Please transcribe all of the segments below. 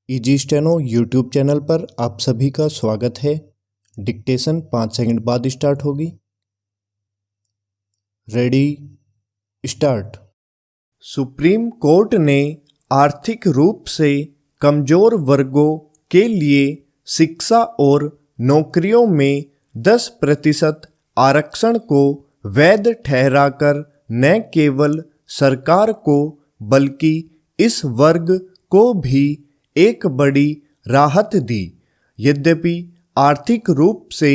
Easy steno YouTube channel पर आप सभी का स्वागत है। डिक्टेशन 5 सेकंड बाद स्टार्ट होगी। Ready start. सुप्रीम कोर्ट ने आर्थिक रूप से कमजोर वर्गों के लिए शिक्षा और नौकरियों में 10% आरक्षण को वैध ठहराकर न केवल सरकार को बल्कि इस वर्ग को भी एक बड़ी राहत दी। यद्यपि आर्थिक रूप से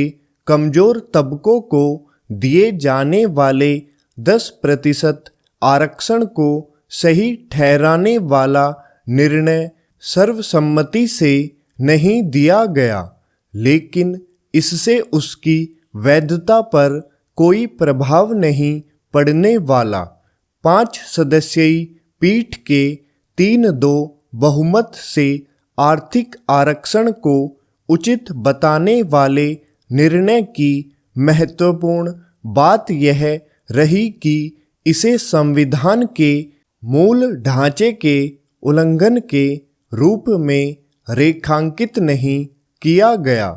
कमजोर तबकों को दिए जाने वाले 10% आरक्षण को सही ठहराने वाला निर्णय सर्वसम्मति से नहीं दिया गया, लेकिन इससे उसकी वैधता पर कोई प्रभाव नहीं पड़ने वाला। 5 सदस्यीय पीठ के 3-2 बहुमत से आर्थिक आरक्षण को उचित बताने वाले निर्णय की महत्वपूर्ण बात यह रही कि इसे संविधान के मूल ढांचे के उल्लंघन के रूप में रेखांकित नहीं किया गया।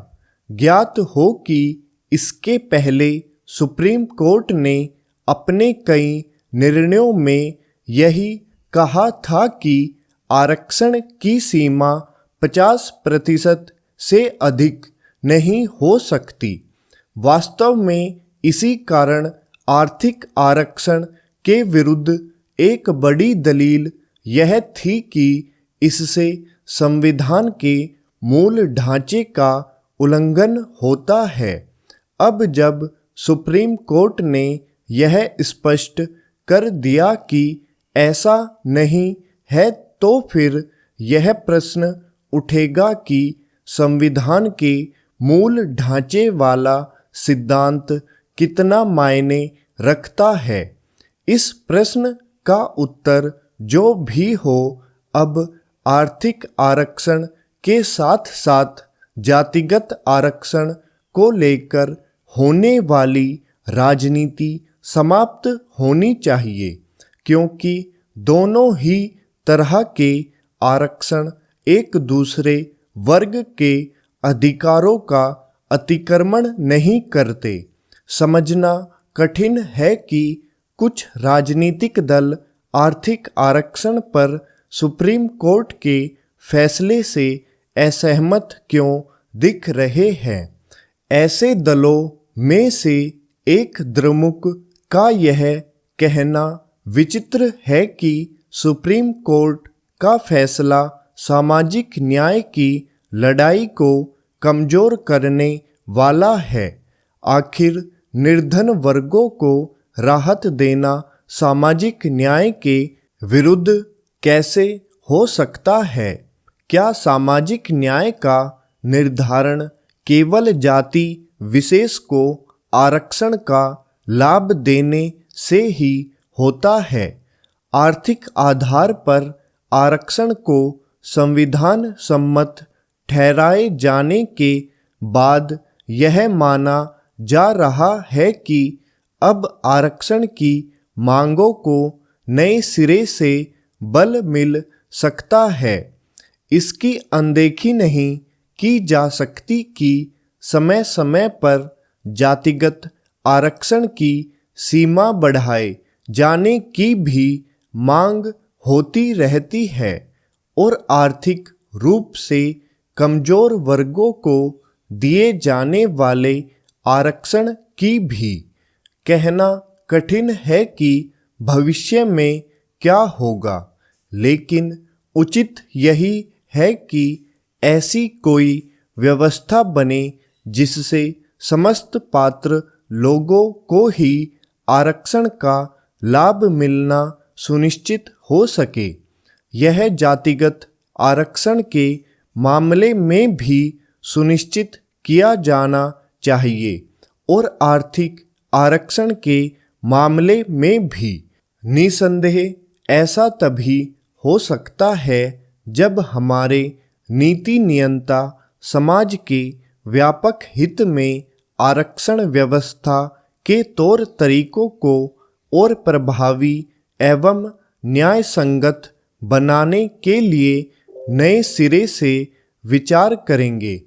ज्ञात हो कि इसके पहले सुप्रीम कोर्ट ने अपने कई निर्णयों में यही कहा था कि आरक्षण की सीमा 50% से अधिक नहीं हो सकती। वास्तव में इसी कारण आर्थिक आरक्षण के विरुद्ध एक बड़ी दलील यह थी कि इससे संविधान के मूल ढांचे का उल्लंघन होता है। अब जब सुप्रीम कोर्ट ने यह स्पष्ट कर दिया कि ऐसा नहीं है, तो फिर यह प्रश्न उठेगा कि संविधान के मूल ढांचे वाला सिद्धांत कितना मायने रखता है। इस प्रश्न का उत्तर जो भी हो, अब आर्थिक आरक्षण के साथ साथ जातिगत आरक्षण को लेकर होने वाली राजनीति समाप्त होनी चाहिए, क्योंकि दोनों ही तरह के आरक्षण एक दूसरे वर्ग के अधिकारों का अतिक्रमण नहीं करते। समझना कठिन है कि कुछ राजनीतिक दल आर्थिक आरक्षण पर सुप्रीम कोर्ट के फैसले से असहमत क्यों दिख रहे हैं। ऐसे दलों में से एक द्रमुक का यह कहना विचित्र है कि सुप्रीम कोर्ट का फैसला सामाजिक न्याय की लड़ाई को कमजोर करने वाला है। आखिर निर्धन वर्गों को राहत देना सामाजिक न्याय के विरुद्ध कैसे हो सकता है? क्या सामाजिक न्याय का निर्धारण केवल जाति विशेष को आरक्षण का लाभ देने से ही होता है? आर्थिक आधार पर आरक्षण को संविधान सम्मत ठहराए जाने के बाद यह माना जा रहा है कि अब आरक्षण की मांगों को नए सिरे से बल मिल सकता है। इसकी अनदेखी नहीं की जा सकती कि समय समय पर जातिगत आरक्षण की सीमा बढ़ाए जाने की भी मांग होती रहती है और आर्थिक रूप से कमजोर वर्गों को दिए जाने वाले आरक्षण की भी। कहना कठिन है कि भविष्य में क्या होगा, लेकिन उचित यही है कि ऐसी कोई व्यवस्था बने जिससे समस्त पात्र लोगों को ही आरक्षण का लाभ मिलना सुनिश्चित हो सके। यह जातिगत आरक्षण के मामले में भी सुनिश्चित किया जाना चाहिए और आर्थिक आरक्षण के मामले में भी। निसंदेह ऐसा तभी हो सकता है जब हमारे नीति नियंता समाज के व्यापक हित में आरक्षण व्यवस्था के तौर तरीकों को और प्रभावी एवं न्याय संगत बनाने के लिए नए सिरे से विचार करेंगे,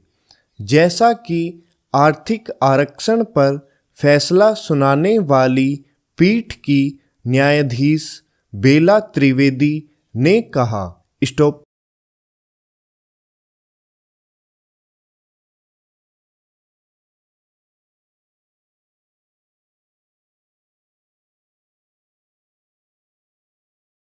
जैसा कि आर्थिक आरक्षण पर फैसला सुनाने वाली पीठ की न्यायाधीश बेला त्रिवेदी ने कहा। स्टॉप।